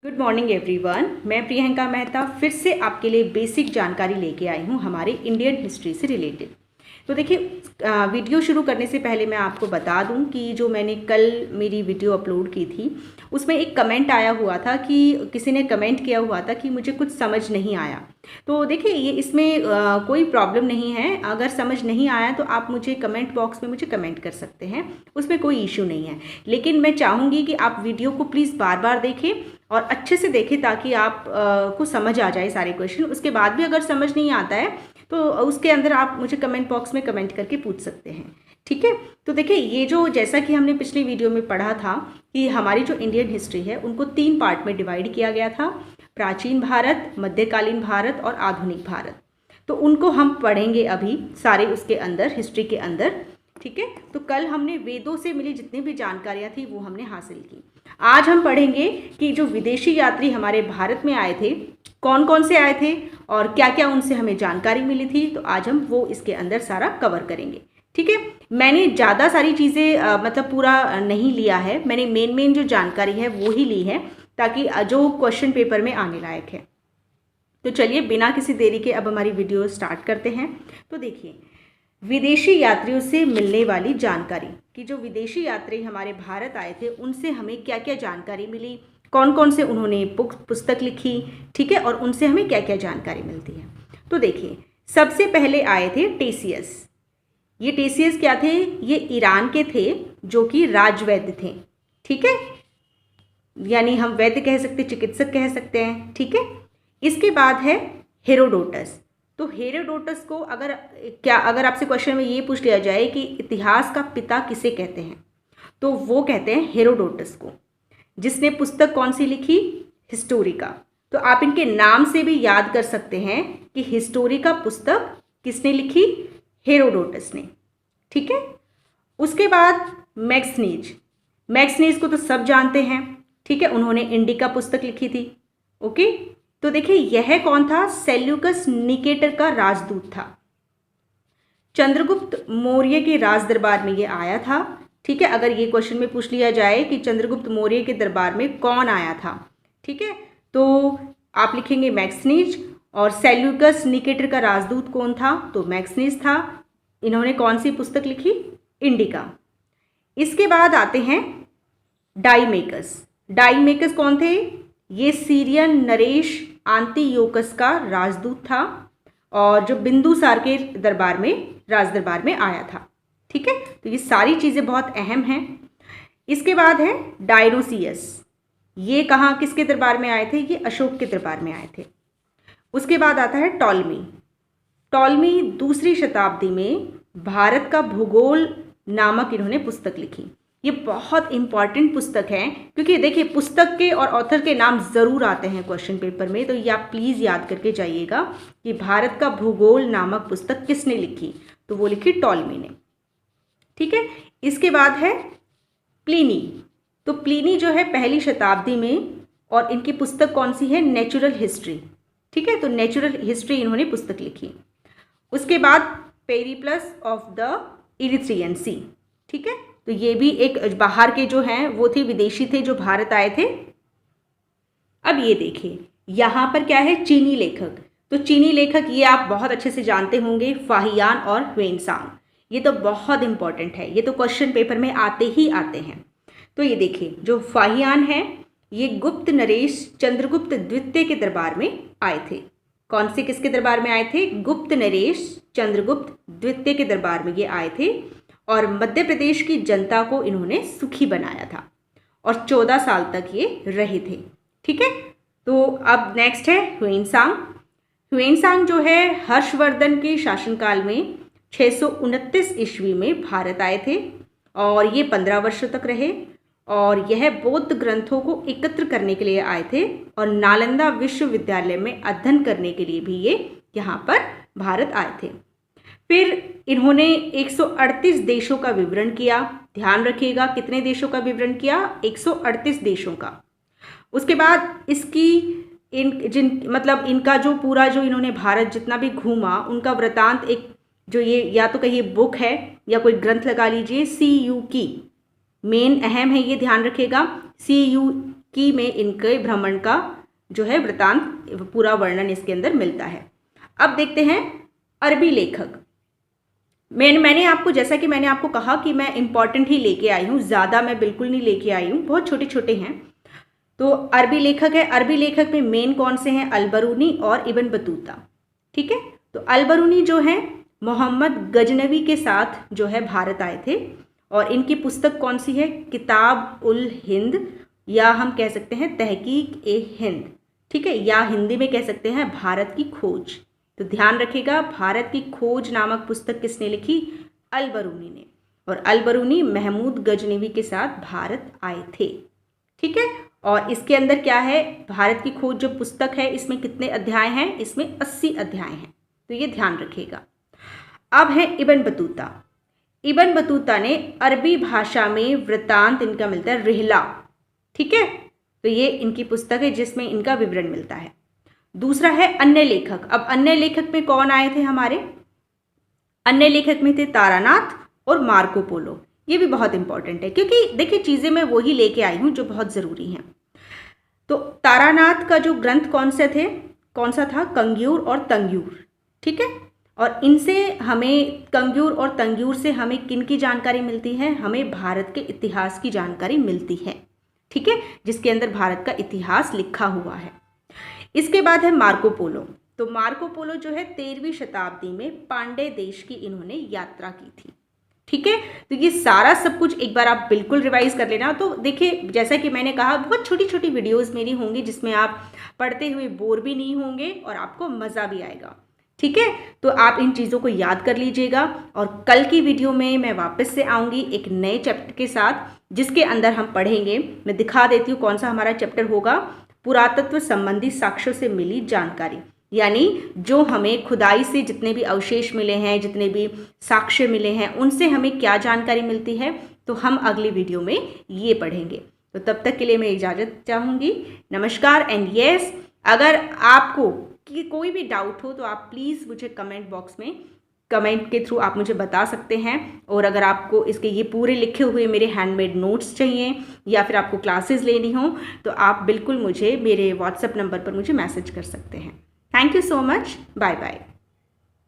Good morning everyone. मैं प्रियंका मेहता फिर से आपके लिए बेसिक जानकारी लेके आई हूँ हमारे इंडियन हिस्ट्री से रिलेटेड। तो देखिए, वीडियो शुरू करने से पहले मैं आपको बता दूं कि जो मैंने कल मेरी वीडियो अपलोड की थी उसमें एक कमेंट आया हुआ था कि किसी ने कमेंट किया हुआ था कि मुझे कुछ समझ नहीं आया। तो देखिए, ये इसमें कोई प्रॉब्लम नहीं है। अगर समझ नहीं आया तो आप मुझे कमेंट बॉक्स में मुझे कमेंट कर सकते हैं, उसमें कोई इशू नहीं है। लेकिन मैं चाहूँगी कि आप वीडियो को प्लीज़ बार बार देखें और अच्छे से देखें ताकि आप को समझ आ जाए सारे क्वेश्चन। उसके बाद भी अगर समझ नहीं आता है तो उसके अंदर आप मुझे कमेंट बॉक्स में कमेंट करके पूछ सकते हैं, ठीक है। तो देखिए, ये जो जैसा कि हमने पिछली वीडियो में पढ़ा था कि हमारी जो इंडियन हिस्ट्री है उनको 3 पार्ट में डिवाइड किया गया था, प्राचीन भारत, मध्यकालीन भारत और आधुनिक भारत। तो उनको हम पढ़ेंगे अभी सारे उसके अंदर, हिस्ट्री के अंदर, ठीक है। तो कल हमने वेदों से मिली जितनी भी जानकारियाँ थी वो हमने हासिल की। आज हम पढ़ेंगे कि जो विदेशी यात्री हमारे भारत में आए थे कौन कौन से आए थे और क्या क्या उनसे हमें जानकारी मिली थी। तो आज हम वो इसके अंदर सारा कवर करेंगे, ठीक है। मैंने ज़्यादा सारी चीज़ें मतलब पूरा नहीं लिया है, मैंने मेन जो जानकारी है वो ही ली है ताकि जो क्वेश्चन पेपर में आने लायक है। तो चलिए बिना किसी देरी के अब हमारी वीडियो स्टार्ट करते हैं। तो देखिए, विदेशी यात्रियों से मिलने वाली जानकारी कि जो विदेशी यात्री हमारे भारत आए थे उनसे हमें क्या क्या जानकारी मिली, कौन कौन से उन्होंने पुस्तक लिखी, ठीक है, और उनसे हमें क्या क्या जानकारी मिलती है। तो देखिए, सबसे पहले आए थे टेसियस। ये टेसियस क्या थे? ये ईरान के थे जो कि राजवैद्य थे, ठीक है, यानी हम वैद्य कह सकते, चिकित्सक कह सकते हैं, ठीक है। इसके बाद है हेरोडोटस। तो हेरोडोटस को अगर आपसे क्वेश्चन में ये पूछ लिया जाए कि इतिहास का पिता किसे कहते हैं तो वो कहते हैं हेरोडोटस को, जिसने पुस्तक कौन सी लिखी? हिस्टोरिका। तो आप इनके नाम से भी याद कर सकते हैं कि हिस्टोरिका पुस्तक किसने लिखी? हेरोडोटस ने, ठीक है। उसके बाद मैक्सनीज को तो सब जानते हैं, ठीक है, उन्होंने इंडिका पुस्तक लिखी थी, ओके। तो देखिए, यह कौन था? सेल्यूकस निकेटर का राजदूत था। चंद्रगुप्त मौर्य के राज दरबार में ये आया था, ठीक है। अगर ये क्वेश्चन में पूछ लिया जाए कि चंद्रगुप्त मौर्य के दरबार में कौन आया था, ठीक है, तो आप लिखेंगे मैक्सनीज। और सेल्यूकस निकेटर का राजदूत कौन था? तो मैक्सनीज था। इन्होंने कौन सी पुस्तक लिखी? इंडिका। इसके बाद आते हैं डाईमेकस कौन थे? ये सीरियन नरेश आंतियोकस का राजदूत था और जो बिंदुसार के राज दरबार में आया था, ठीक है। तो ये सारी चीज़ें बहुत अहम हैं। इसके बाद है डायनोसियस। ये कहाँ किसके दरबार में आए थे? ये अशोक के दरबार में आए थे। उसके बाद आता है टॉलमी 2री शताब्दी में भारत का भूगोल नामक इन्होंने पुस्तक लिखी। ये बहुत इंपॉर्टेंट पुस्तक है क्योंकि देखिए, पुस्तक के और ऑथर के नाम ज़रूर आते हैं क्वेश्चन पेपर में, तो ये आप प्लीज़ याद करके जाइएगा कि भारत का भूगोल नामक पुस्तक किसने लिखी? तो वो लिखी टॉलमी ने, ठीक है। इसके बाद है प्लिनी। तो प्लिनी जो है 1ली शताब्दी में, और इनकी पुस्तक कौन सी है? नेचुरल हिस्ट्री, ठीक है। तो नेचुरल हिस्ट्री इन्होंने पुस्तक लिखी। उसके बाद पेरिप्लस ऑफ द इरिथ्रियन सी, ठीक है। तो ये भी एक बाहर के जो हैं वो थे, विदेशी थे जो भारत आए थे। अब ये देखिए, यहाँ पर क्या है? चीनी लेखक। तो चीनी लेखक ये आप बहुत अच्छे से जानते होंगे, फाहियान और ह्वेनसांग। ये तो बहुत इंपॉर्टेंट है, ये तो क्वेश्चन पेपर में आते ही आते हैं। तो ये देखिए, जो फाहियान है ये गुप्त नरेश चंद्रगुप्त द्वितीय के दरबार में आए थे। कौन से किसके दरबार में आए थे? गुप्त नरेश चंद्रगुप्त द्वितीय के दरबार में ये आए थे और मध्य प्रदेश की जनता को इन्होंने सुखी बनाया था और 14 साल तक ये रहे थे, ठीक है। तो अब नेक्स्ट है ह्वेनसांग जो है हर्षवर्धन के शासनकाल में 629 ईस्वी में भारत आए थे और ये 15 वर्षों तक रहे और यह बौद्ध ग्रंथों को एकत्र करने के लिए आए थे और नालंदा विश्वविद्यालय में अध्ययन करने के लिए भी ये यहाँ पर भारत आए थे। फिर इन्होंने 138 देशों का विवरण किया। ध्यान रखिएगा, कितने देशों का विवरण किया? 138 देशों का। उसके बाद इनका जो पूरा जो इन्होंने भारत जितना भी घूमा उनका वृतांत, एक जो ये या तो कहिए बुक है या कोई ग्रंथ लगा लीजिए, CU की मेन अहम है, ये ध्यान रखिएगा। CU की में इनके भ्रमण का जो है वृतांत पूरा वर्णन इसके अंदर मिलता है। अब देखते हैं अरबी लेखक। मैंने आपको, जैसा कि मैंने आपको कहा कि मैं इंपॉर्टेंट ही लेके आई हूँ, ज़्यादा मैं बिल्कुल नहीं लेके आई हूँ, बहुत छोटे छोटे हैं। तो अरबी लेखक है, अरबी लेखक में मेन कौन से हैं? अल-बरूनी और इब्न बतूता। ठीक है, तो अल-बरूनी जो है मोहम्मद गजनवी के साथ जो है भारत आए थे, और इनकी पुस्तक कौन सी है? किताब उल हिंद, या हम कह सकते हैं तहकीक ए हिंद। ठीक है, या हिंदी में कह सकते हैं भारत की खोज। तो ध्यान रखिएगा, भारत की खोज नामक पुस्तक किसने लिखी? अल-बरूनी ने। और अल-बरूनी महमूद गजनवी के साथ भारत आए थे। ठीक है, और इसके अंदर क्या है? भारत की खोज जो पुस्तक है, इसमें कितने अध्याय हैं? इसमें 80 अध्याय हैं, तो ये ध्यान रखिएगा। अब है इब्न बतूता। इब्न बतूता ने अरबी भाषा में वृतांत, इनका मिलता है रिहला। ठीक है, तो ये इनकी पुस्तक है जिसमें इनका विवरण मिलता है। दूसरा है अन्य लेखक। अब अन्य लेखक में कौन आए थे हमारे? अन्य लेखक में थे तारानाथ और मार्को पोलो। ये भी बहुत इंपॉर्टेंट है, क्योंकि देखिए चीज़ें मैं वही लेके आई हूँ जो बहुत ज़रूरी हैं। तो तारानाथ का जो ग्रंथ कौन सा था? कंग्यूर और तंग्यूर। ठीक है, और इनसे हमें, कंग्यूर और तंग्यूर से हमें किन की जानकारी मिलती है? हमें भारत के इतिहास की जानकारी मिलती है। ठीक है, जिसके अंदर भारत का इतिहास लिखा हुआ है। इसके बाद है मार्को पोलो। तो मार्को पोलो जो है 13वीं शताब्दी में पांडे देश की इन्होंने यात्रा की थी। ठीक है, तो ये सारा सब कुछ एक बार आप बिल्कुल रिवाइज कर लेना। तो देखिए, जैसा कि मैंने कहा, बहुत छोटी छोटी वीडियोस मेरी होंगी जिसमें आप पढ़ते हुए बोर भी नहीं होंगे और आपको मज़ा भी आएगा। ठीक है, तो आप इन चीज़ों को याद कर लीजिएगा, और कल की वीडियो में मैं वापस से आऊँगी एक नए चैप्टर के साथ, जिसके अंदर हम पढ़ेंगे, मैं दिखा देती हूँ कौन सा हमारा चैप्टर होगा, पुरातत्व संबंधी साक्ष्यों से मिली जानकारी। यानी जो हमें खुदाई से जितने भी अवशेष मिले हैं, जितने भी साक्ष्य मिले हैं, उनसे हमें क्या जानकारी मिलती है, तो हम अगली वीडियो में ये पढ़ेंगे। तो तब तक के लिए मैं इजाज़त चाहूँगी। नमस्कार। एंड यस, अगर आपको कि कोई भी डाउट हो तो आप प्लीज़ मुझे कमेंट बॉक्स में, कमेंट के थ्रू आप मुझे बता सकते हैं। और अगर आपको इसके ये पूरे लिखे हुए मेरे हैंडमेड नोट्स चाहिए, या फिर आपको क्लासेस लेनी हो, तो आप बिल्कुल मुझे मेरे व्हाट्सएप नंबर पर मुझे मैसेज कर सकते हैं। Thank you so much. Bye bye.